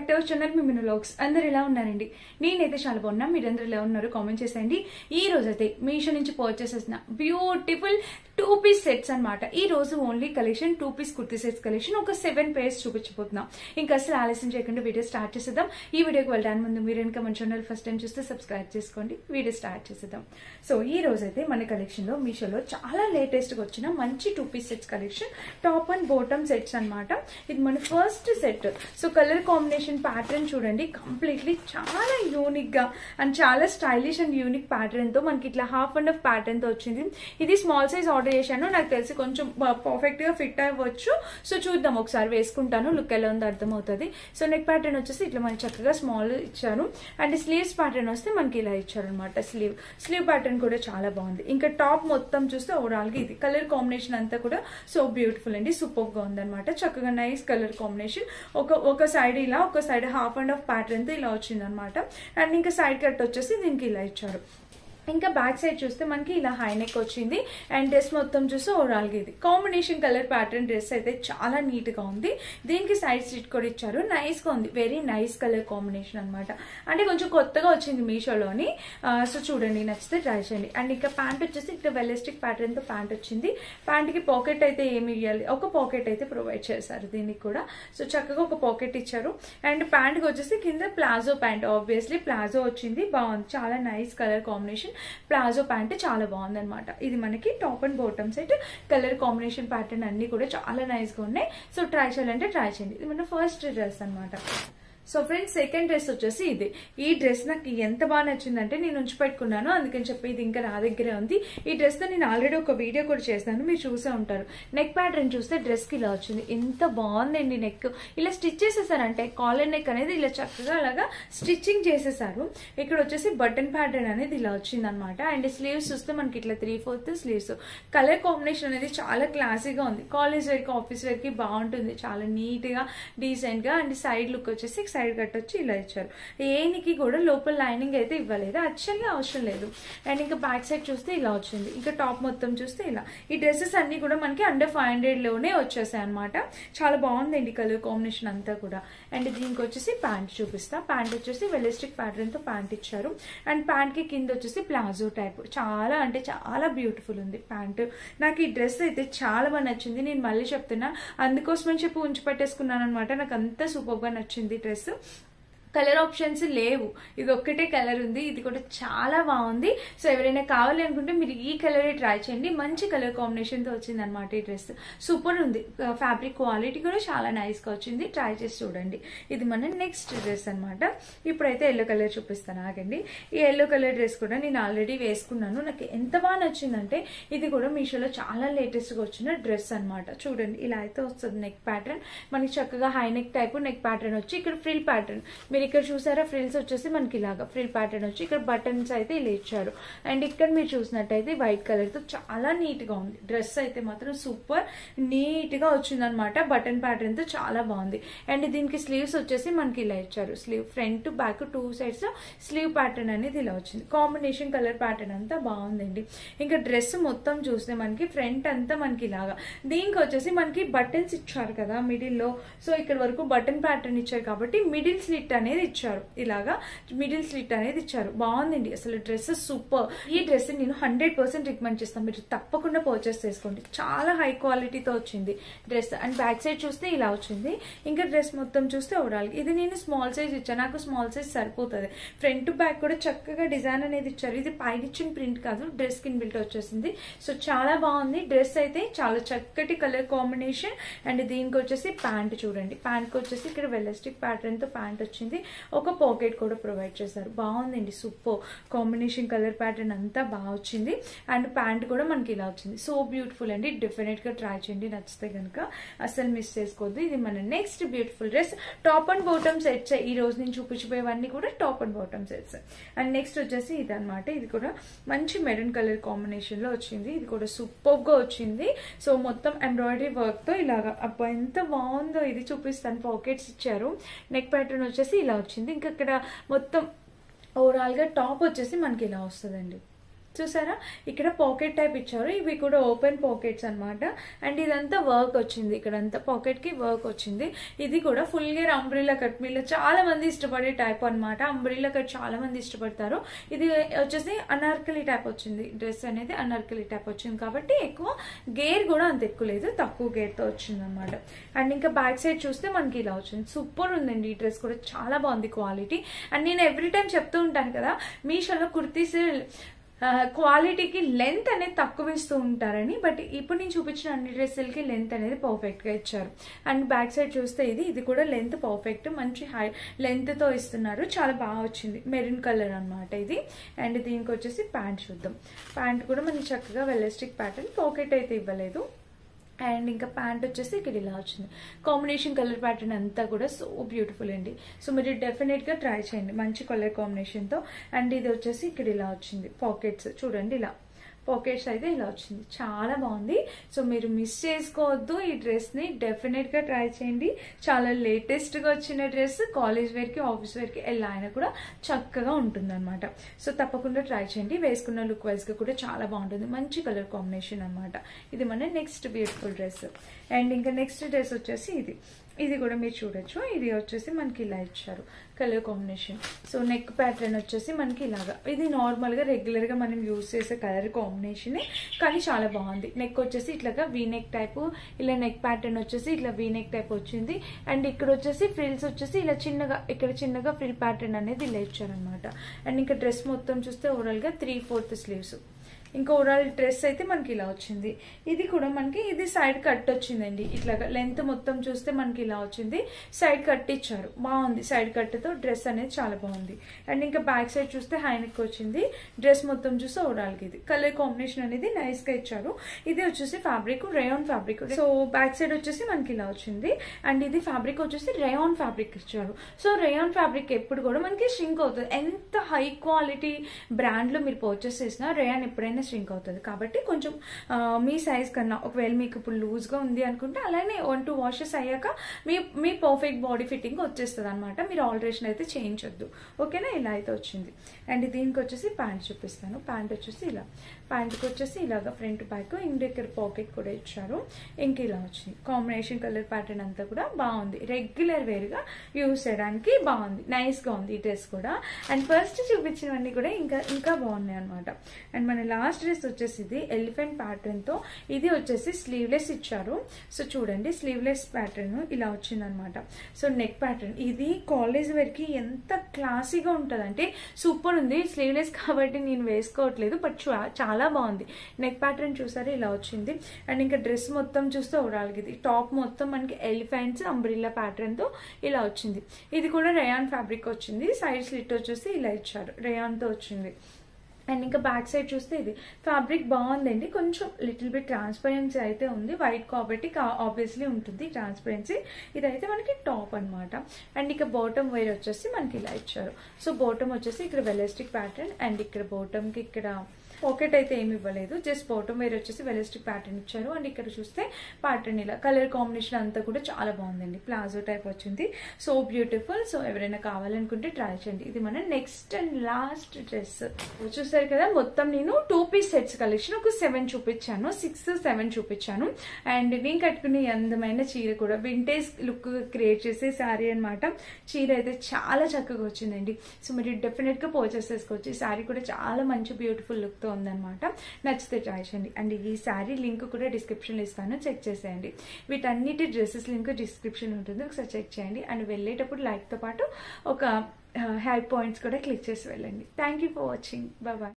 Back to our channel మిమిను vlogs. అందరు ఎలా ఉన్నారండి? నేనైతే చాలా బాగున్నా. మీరందరూ ఎలా ఉన్నారు కామెంట్ చేసేయండి. ఈ రోజు అయితే మీషో నుంచి పర్చేస్ చేసిన బ్యూటిఫుల్ 2 పీస్ సెట్స్ అన్నమాట. ఈ రోజు only collection 2 piece kurti sets collection ఒక 7 పేర్స్ చూపించబోతున్నాం. ఇంకా అసలు ఆలస్యం చేయకుండా వీడియో స్టార్ట్ చేసేద్దాం. ఈ వీడియోకి వెళ్ళడానికి ముందు మీరు ఇంకా మన ఛానల్ ఫస్ట్ టైం చూస్తే సబ్స్క్రైబ్ చేసుకోండి. వీడియో స్టార్ట్ చేసేద్దాం. సో ఈ రోజు అయితే మన కలెక్షన్ లో మీషోలో చాలా లేటెస్ట్ గా వచ్చిన మంచి 2 piece sets collection top and bottom sets అన్నమాట. ఇది మన first set. So colour combination pattern చూడండి, కంప్లీట్లీ చాలా యూనిక్ గా అండ్ చాలా స్టైలిష్ అండ్ యూనిక్ ప్యాటర్న్ తో మనకి ఇట్లా హాఫ్ అండ్ హాఫ్ ప్యాటర్న్ తో వచ్చింది. ఇది స్మాల్ సైజ్ ఆర్డర్ చేశాను, నాకు తెలిసి కొంచెం పర్ఫెక్ట్ గా ఫిట్ అవ్వచ్చు. సో చూద్దాం, ఒకసారి వేసుకుంటాను, లుక్ ఎలా ఉందో అర్థమవుతుంది. సో నెక్ ప్యాటర్న్ వచ్చేసి ఇట్లా మనకి చక్కగా స్మాల్ ఇచ్చారు అండ్ స్లీవ్స్ ప్యాటర్న్ వస్తే మనకి ఇలా ఇచ్చారు అనమాట. స్లీవ్ ప్యాటర్న్ కూడా చాలా బాగుంది. ఇంకా టాప్ మొత్తం చూస్తే ఓవరాల్ గా ఇది కలర్ కాంబినేషన్ అంతా కూడా సో బ్యూటిఫుల్ అండి, సూపర్ గా ఉంది అనమాట. చక్కగా నైస్ కలర్ కాంబినేషన్. ఒక సైడ్ ఇలా, ఒక side half and half pattern తో ఇలా వచ్చింది అనమాట. అండ్ ఇంకా సైడ్ కట్ వచ్చేసి దీనికి ఇలా ఇచ్చారు. ఇంకా బ్యాక్ సైడ్ చూస్తే మనకి ఇలా హై నెక్ వచ్చింది అండ్ డ్రెస్ మొత్తం చూస్తే ఓవరాల్ గా ఇది కాంబినేషన్ కలర్ ప్యాటర్న్ డ్రెస్ అయితే చాలా నీట్ గా ఉంది. దీనికి సైడ్ స్టిచ్ కూడా ఇచ్చారు, నైస్ గా ఉంది. వెరీ నైస్ కలర్ కాంబినేషన్ అనమాట. అంటే కొంచెం కొత్తగా వచ్చింది మీషోలోని. సో చూడండి, నచ్చితే ట్రై చేయండి. అండ్ ఇంకా ప్యాంట్ వచ్చేసి ఇక్కడ వెలిస్టిక్ ప్యాటర్న్ తో ప్యాంట్ వచ్చింది. ప్యాంట్ కి పాకెట్ అయితే ఏమి ఇవ్వాలి, ఒక పాకెట్ అయితే ప్రొవైడ్ చేశారు దీనికి కూడా. సో చక్కగా ఒక పాకెట్ ఇచ్చారు. అండ్ ప్యాంట్ కి వచ్చేసి కింద ప్లాజో ప్యాంట్, ఆబ్వియస్లీ ప్లాజో వచ్చింది, బాగుంది. చాలా nice colour combination. Palazzo pant చాలా బాగుంది అనమాట. ఇది మనకి top and bottom set. Colour combination pattern అన్ని కూడా చాలా నైస్ గా ఉన్నాయి. సో ట్రై చేయాలంటే ట్రై చేయండి. ఇది మన ఫస్ట్ డ్రెస్ అనమాట. సో ఫ్రెండ్స్, సెకండ్ డ్రెస్ వచ్చేసి ఇది. ఈ డ్రెస్ నాకు ఎంత బాగా నచ్చిందంటే నేను ఉంచి పెట్టుకున్నాను, అందుకని చెప్పి ఇది ఇంకా నా దగ్గరే ఉంది. ఈ డ్రెస్ తో నేను ఆల్రెడీ ఒక వీడియో కూడా చేస్తాను, మీరు చూసే ఉంటారు. నెక్ ప్యాటర్న్ చూస్తే డ్రెస్ కి ఇలా వచ్చింది, ఎంత బాగుందండి. నెక్ ఇలా స్టిచ్ చేసేసారంటే కాలర్ నెక్ అనేది ఇలా చక్కగా అలాగా స్టిచ్చింగ్ చేసేసారు. ఇక్కడ వచ్చేసి బటన్ ప్యాటర్న్ అనేది ఇలా వచ్చింది అనమాట. అండ్ స్లీవ్స్ చూస్తే మనకి ఇట్లా 3/4 స్లీవ్స్. కలర్ కాంబినేషన్ అనేది చాలా క్లాసీగా ఉంది. కాలేజ్ వేర్ కి, ఆఫీస్ వేర్ కి బాగుంటుంది, చాలా నీట్ గా డీసెంట్ గా. అండ్ సైడ్ లుక్ వచ్చేసి సైడ్ కట్ వచ్చి ఇలా ఇచ్చారు. ఏనికి కూడా లోపల లైనింగ్ అయితే ఇవ్వలేదు, యాక్చువల్లీ అవసరం లేదు. అండ్ ఇంకా బ్యాక్ సైడ్ చూస్తే ఇలా వచ్చింది. ఇంకా టాప్ మొత్తం చూస్తే ఇలా. ఈ డ్రెస్సెస్ అన్ని కూడా మనకి అండర్ 500 లోనే వచ్చేసాయి అనమాట. చాలా బాగుందండి కలర్ కాంబినేషన్ అంతా కూడా. అండ్ దీనికి వచ్చేసి ప్యాంట్ చూపిస్తా. ప్యాంట్ వచ్చేసి వెలిస్టిక్ ప్యాటర్న్ తో ప్యాంట్ ఇచ్చారు. అండ్ ప్యాంట్ కి కింద వచ్చేసి ప్లాజో టైప్, చాలా అంటే చాలా బ్యూటిఫుల్ ఉంది ప్యాంట్. నాకు ఈ డ్రెస్ అయితే చాలా బాగా నచ్చింది. నేను మళ్ళీ చెప్తున్నా, అందుకోసమని చెప్పి ఉంచి పెట్టేసుకున్నాను అనమాట. నాకు అంత సూపర్ గా నచ్చింది డ్రెస్. కలర్ ఆప్షన్స్ లేవు, ఇది ఒక్కటే కలర్ ఉంది. ఇది కూడా చాలా బాగుంది. సో ఎవరైనా కావాలి అనుకుంటే మీరు ఈ కలరే ట్రై చేయండి. మంచి కలర్ కాంబినేషన్ తో వచ్చింది అనమాట ఈ డ్రెస్. సూపర్ ఉంది. ఫ్యాబ్రిక్ క్వాలిటీ కూడా చాలా నైస్ గా వచ్చింది. ట్రై చేసి చూడండి. ఇది మన నెక్స్ట్ డ్రెస్ అనమాట. ఇప్పుడైతే ఎల్లో కలర్ చూపిస్తాను, ఆగండి. ఈ ఎల్లో కలర్ డ్రెస్ కూడా నేను ఆల్రెడీ వేసుకున్నాను. నాకు ఎంత బాగా నచ్చిందంటే ఇది కూడా మీషోలో చాలా లేటెస్ట్ గా వచ్చిన డ్రెస్ అనమాట. చూడండి, ఇలా అయితే వస్తుంది నెక్ ప్యాటర్న్. మనకి చక్కగా high neck type neck pattern వచ్చి ఇక్కడ ఫ్రిల్ ప్యాటర్న్, మీరు ఇక్కడ చూసారా ఫ్రిల్స్ వచ్చేసి మనకి ఇలాగా ఫ్రిల్ ప్యాటర్న్ వచ్చి ఇక్కడ బటన్స్ అయితే ఇలా ఇచ్చారు. అండ్ ఇక్కడ మీరు చూసినట్టయితే వైట్ కలర్ తో చాలా నీట్ గా ఉంది. డ్రెస్ అయితే మాత్రం సూపర్ నీట్ గా వచ్చింది అనమాట. బటన్ ప్యాటర్న్ తో చాలా బాగుంది. అండ్ దీనికి స్లీవ్స్ వచ్చేసి మనకి ఇలా ఇచ్చారు. Sleeve front back 2 sides sleeve pattern అనేది ఇలా వచ్చింది. కాంబినేషన్ కలర్ ప్యాటర్న్ అంతా బాగుందండి. ఇంకా డ్రెస్ మొత్తం చూస్తే మనకి ఫ్రంట్ అంతా మనకి ఇలాగా, దీనికి వచ్చేసి మనకి బటన్స్ ఇచ్చారు కదా మిడిల్ లో. సో ఇక్కడ వరకు బటన్ ప్యాటర్న్ ఇచ్చారు కాబట్టి మిడిల్ స్లిట్ అనేది ఇచ్చారు. ఇలాగా మిడిల్ స్లిట్ అనేది ఇచ్చారు. బాగుందండి అసలు డ్రెస్ సూపర్. ఈ డ్రెస్ నేను 100% రికమెండ్ చేస్తాను, మీరు తప్పకుండా పర్చేస్ చేసుకోండి. చాలా హై క్వాలిటీతో వచ్చింది డ్రెస్. అండ్ బ్యాక్ సైడ్ చూస్తే ఇలా వచ్చింది. ఇంకా డ్రెస్ మొత్తం చూస్తే ఓవరాల్ ఇది నేను స్మాల్ సైజ్ ఇచ్చాను, నాకు స్మాల్ సైజ్ సరిపోతుంది. ఫ్రంట్ బ్యాక్ కూడా చక్కగా డిజైన్ అనేది ఇచ్చారు. ఇది పైన ఇచ్చిన ప్రింట్ కాదు, డ్రెస్ కింద బిల్ట్ వచ్చేసింది. సో చాలా బాగుంది డ్రెస్ అయితే, చాలా చక్కటి కలర్ కాంబినేషన్. అండ్ దీనికి వచ్చేసి ప్యాంట్ చూడండి. ప్యాంట్ కి వచ్చేసి ఇక్కడ వెలిస్టిక్ ప్యాటర్న్ తో ప్యాంట్ వచ్చింది. ఒక పాకెట్ కూడా ప్రొవైడ్ చేశారు. బాగుందండి, సూపర్ కాంబినేషన్ కలర్ ప్యాటర్న్ అంతా బాగా వచ్చింది. అండ్ ప్యాంట్ కూడా మనకి ఇలా వచ్చింది. సో బ్యూటిఫుల్ అండి, డెఫినెట్ గా ట్రై చేయండి. నచ్చితే కనుక అసలు మిస్ చేసుకోవద్దు. ఇది మన next beautiful dress. Top and bottom sets. ఈ రోజు నేను చూపించిపోయేవన్నీ కూడా top and bottom sets. And next వచ్చేసి ఇది అనమాట. ఇది కూడా మంచి మెరూన్ కలర్ కాంబినేషన్ లో వచ్చింది. ఇది కూడా సూపర్ గా వచ్చింది. సో మొత్తం ఎంబ్రాయిడరీ వర్క్ తో ఇలాగా, అబ్బా ఎంత బాగుందో. ఇది చూపిస్తాను. పాకెట్స్ ఇచ్చారు. నెక్ ప్యాటర్న్ వచ్చేసి ఇలా వచ్చింది. ఇంకా ఇక్కడ మొత్తం ఓవరాల్ గా టాప్ వచ్చేసి మనకి ఇలా వస్తుందండి. చూసారా ఇక్కడ పాకెట్ టైప్ ఇచ్చారు, ఇవి కూడా ఓపెన్ పాకెట్స్ అన్నమాట. అండ్ ఇదంతా వర్క్ వచ్చింది, ఇక్కడంతా పాకెట్ కి వర్క్ వచ్చింది. ఇది కూడా ఫుల్ గేర్ అంబ్రిల్లా కట్, మీలో చాలా మంది ఇష్టపడే టైప్ అన్నమాట. అంబ్రిల్లా కట్ చాలా మంది ఇష్టపడతారు. ఇది వచ్చేసి అనార్కలి టైప్ వచ్చింది, డ్రెస్ అనేది అనార్కలి టైప్ వచ్చింది కాబట్టి ఎక్కువ గేర్ కూడా అంత ఎక్కువ లేదు, తక్కువ గేర్ తో వచ్చింది అనమాట. అండ్ ఇంకా బ్యాక్ సైడ్ చూస్తే మనకి ఇలా వచ్చింది. సూపర్ ఉందండి ఈ డ్రెస్ కూడా, చాలా బాగుంది క్వాలిటీ. అండ్ నేను ఎవ్రీ టైం చెప్తూ ఉంటాను కదా, మీషోలో కుర్తీస్ క్వాలిటీకి లెంత్ అనేది తక్కువ ఇస్తూ ఉంటారని, బట్ ఇప్పుడు నేను చూపించిన అన్ని డ్రెస్సులకి లెంత్ అనేది పర్ఫెక్ట్ గా ఇచ్చారు. అండ్ బ్యాక్ సైడ్ చూస్తే ఇది కూడా లెంత్ పర్ఫెక్ట్, మంచి హై లెంత్ తో ఇస్తున్నారు, చాలా బాగా వచ్చింది. మెరూన్ కలర్ అన్నమాట ఇది. అండ్ దీనికి వచ్చేసి ప్యాంట్ చూద్దాం. ప్యాంట్ కూడా మనకి చక్కగా వెల్లాస్టిక్ ప్యాటర్న్, పాకెట్ అయితే ఇవ్వలేదు. అండ్ ఇంకా ప్యాంట్ వచ్చేసి ఇక్కడ ఇలా వచ్చింది. కాంబినేషన్ కలర్ ప్యాటర్న్ అంతా కూడా సో బ్యూటిఫుల్ అండి. సో మీరు డెఫినెట్ గా ట్రై చేయండి మంచి కలర్ కాంబినేషన్ తో. అండ్ ఇది వచ్చేసి ఇక్కడ ఇలా వచ్చింది, పాకెట్స్ చూడండి, ఇలా పాకెట్స్ అయితే ఇలా వచ్చింది, చాలా బాగుంది. సో మీరు మిస్ చేసుకోవద్దు ఈ డ్రెస్ ని, డెఫినెట్ గా ట్రై చేయండి. చాలా లేటెస్ట్ గా వచ్చిన డ్రెస్, కాలేజ్ వేర్ కి ఆఫీస్ వేర్ కి ఎలా అయినా కూడా చక్కగా ఉంటుంది అనమాట. సో తప్పకుండా ట్రై చేయండి. వేసుకున్న లుక్ వైజ్ గా కూడా చాలా బాగుంటుంది, మంచి కలర్ కాంబినేషన్ అనమాట. ఇది మన నెక్స్ట్ బ్యూటిఫుల్ డ్రెస్. అండ్ ఇంకా నెక్స్ట్ డ్రెస్ వచ్చేసి ఇది కూడా మీరు చూడొచ్చు. ఇది వచ్చేసి మనకి ఇలా ఇచ్చారు colour combination. So neck pattern వచ్చేసి మనకి ఇలాగా, ఇది నార్మల్ గా రెగ్యులర్ గా మనం యూజ్ చేసే కలర్ కాంబినేషన్, కానీ చాలా బాగుంది. నెక్ వచ్చేసి ఇట్లాగా వీ నెక్ టైప్, ఇలా నెక్ ప్యాటర్న్ వచ్చేసి ఇట్లా వీ నెక్ టైప్ వచ్చింది. అండ్ ఇక్కడ వచ్చేసి ఫ్రిల్స్ వచ్చేసి ఇలా చిన్నగా, ఇక్కడ చిన్నగా ఫ్రిల్ ప్యాటర్న్ అనేది ఇలా ఇచ్చారనమాట. అండ్ ఇంకా డ్రెస్ మొత్తం చూస్తే ఓవరాల్ గా 3/4 స్లీవ్స్. ఇంకా ఓవరాల్ డ్రెస్ అయితే మనకి ఇలా వచ్చింది. ఇది కూడా మనకి ఇది సైడ్ కట్ వచ్చిందండి, ఇట్లాగా లెంత్ మొత్తం చూస్తే మనకి ఇలా వచ్చింది. సైడ్ కట్ ఇచ్చారు, బాగుంది. సైడ్ కట్ తో డ్రెస్ అనేది చాలా బాగుంది. అండ్ ఇంకా బ్యాక్ సైడ్ చూస్తే హైనెక్ వచ్చింది. డ్రెస్ మొత్తం చూస్తే ఓవరాల్ గా ఇది కలర్ కాంబినేషన్ అనేది నైస్ గా ఇచ్చారు. ఇది వచ్చేసి fabric rayon fabric. So back side వచ్చేసి మనకి ఇలా వచ్చింది. అండ్ ఇది ఫ్యాబ్రిక్ వచ్చేసి రేయాన్ ఫ్యాబ్రిక్ ఇచ్చారు. సో రేయాన్ ఫ్యాబ్రిక్ ఎప్పుడు కూడా మనకి ష్రింక్ అవుతుంది. ఎంత హై క్వాలిటీ బ్రాండ్ లో మీరు పర్చేస్ చేసినా రేయాన్ ఎప్పుడైనా ష్రింక్ అవుతుంది. కాబట్టి కొంచెం మీ సైజ్ కన్నా, ఒకవేళ మీకు ఇప్పుడు లూజ్ గా ఉంది అనుకుంటే అలానే 1-2 వాషెస్ అయ్యాక మీ పర్ఫెక్ట్ బాడీ ఫిట్టింగ్ వచ్చేస్తుంది అనమాట. మీరు ఆల్టరేషన్ అయితే చేయించొద్దు, ఓకేనా. ఇలా అయితే వచ్చింది. అండ్ దీనికి వచ్చేసి ప్యాంట్ చూపిస్తాను. ప్యాంట్ వచ్చేసి ఇలా, ప్యాంట్కి వచ్చేసి ఇలాగా ఫ్రంట్ బ్యాక్, ఇండియర్ పాకెట్ కూడా ఇచ్చారు. ఇంక ఇలా వచ్చింది. కాంబినేషన్ కలర్ ప్యాటర్న్ అంతా కూడా బాగుంది, రెగ్యులర్ వేర్ గా యూజ్ చేయడానికి బాగుంది, నైస్ గా ఉంది ఈ డ్రెస్ కూడా. అండ్ ఫస్ట్ చూపించినవన్నీ కూడా ఇంకా బాగున్నాయి అనమాట. అండ్ మన లాస్ట్ డ్రెస్ వచ్చేసి ఇది ఎలిఫెంట్ ప్యాటర్న్ తో, ఇది వచ్చేసి స్లీవ్లెస్ ఇచ్చారు. సో చూడండి స్లీవ్లెస్ ప్యాటర్న్ ఇలా వచ్చింది అనమాట. సో నెక్ ప్యాటర్న్, ఇది కాలేజ్ వేర్ కి ఎంత క్లాసీగా ఉంటది అంటే సూపర్ ఉంది. స్లీవ్లెస్ కాబట్టి నేను వేసుకోవట్లేదు, బట్ చాలా బాగుంది. నెక్ ప్యాటర్న్ చూసారా ఇలా వచ్చింది. అండ్ ఇంకా డ్రెస్ మొత్తం చూస్తే ఓవరాల్ ఇది టాప్ మొత్తం మనకి ఎలిఫెంట్స్ అంబ్రిల్లా ప్యాటర్న్ తో ఇలా వచ్చింది. ఇది కూడా రేయాన్ ఫ్యాబ్రిక్ వచ్చింది. సైడ్ స్లిట్ వచ్చేసి ఇలా ఇచ్చారు, రేయాన్ తో వచ్చింది. అండ్ ఇంకా బ్యాక్ సైడ్ చూస్తే ఇది ఫ్యాబ్రిక్ బాగుందండి, కొంచెం లిటిల్ బిట్ ట్రాన్స్పరెన్సీ అయితే ఉంది. వైట్ కాబట్టి ఆబ్వియస్లీ ఉంటుంది ట్రాన్స్పరెన్సీ. ఇదైతే మనకి టాప్ అనమాట. అండ్ ఇక బాటమ్ వేర్ వచ్చేసి మనకి ఇలా ఇచ్చారు. సో బాటమ్ వచ్చేసి ఇక్కడ వెలాస్టిక్ ప్యాటర్న్, అండ్ ఇక్కడ బాటమ్ కి ఇక్కడ పాకెట్ అయితే ఏమి ఇవ్వలేదు, జస్ట్ బాటమ్ వేర్ వచ్చేసి వెలాస్టిక్ ప్యాటర్న్ ఇచ్చారు. అండ్ ఇక్కడ చూస్తే ప్యాటర్న్ ఇలా కలర్ కాంబినేషన్ అంతా కూడా చాలా బాగుందండి. ప్లాజో టైప్ వచ్చింది, సో బ్యూటిఫుల్. సో ఎవరైనా కావాలనుకుంటే ట్రై చేయండి. ఇది మన నెక్స్ట్ అండ్ లాస్ట్ డ్రెస్. చూసారు కదా, మొత్తం నేను 2 పీస్ సెట్స్ కలెక్షన్ ఒక 7 చూపించాను, 6-7 చూపించాను. అండ్ నేను కట్టుకునే అందమైన చీర కూడా వింటేజ్ లుక్ క్రియేట్ చేసే శారీ అనమాట. చీర అయితే చాలా చక్కగా వచ్చిందండి. సో మీరు డెఫినెట్ గా పర్చేస్ చేసుకోవచ్చు. ఈ శారీ కూడా చాలా మంచి బ్యూటిఫుల్ లుక్ తో ఉందన్నమాట. నచ్చితే ట్రై చేయండి. అండ్ ఈ శారీ లింక్ కూడా డిస్క్రిప్షన్ లో ఇస్తాను, చెక్ చేసేయండి. వీటన్నిటి డ్రెస్సెస్ లింక్ డిస్క్రిప్షన్ ఉంటుంది, ఒకసారి చెక్ చేయండి. అండ్ వెళ్ళేటప్పుడు లైక్ తో పాటు ఒక హై పాయింట్స్ కూడా క్లిక్ చేసి వెళ్ళండి. Thank you for watching, bye bye.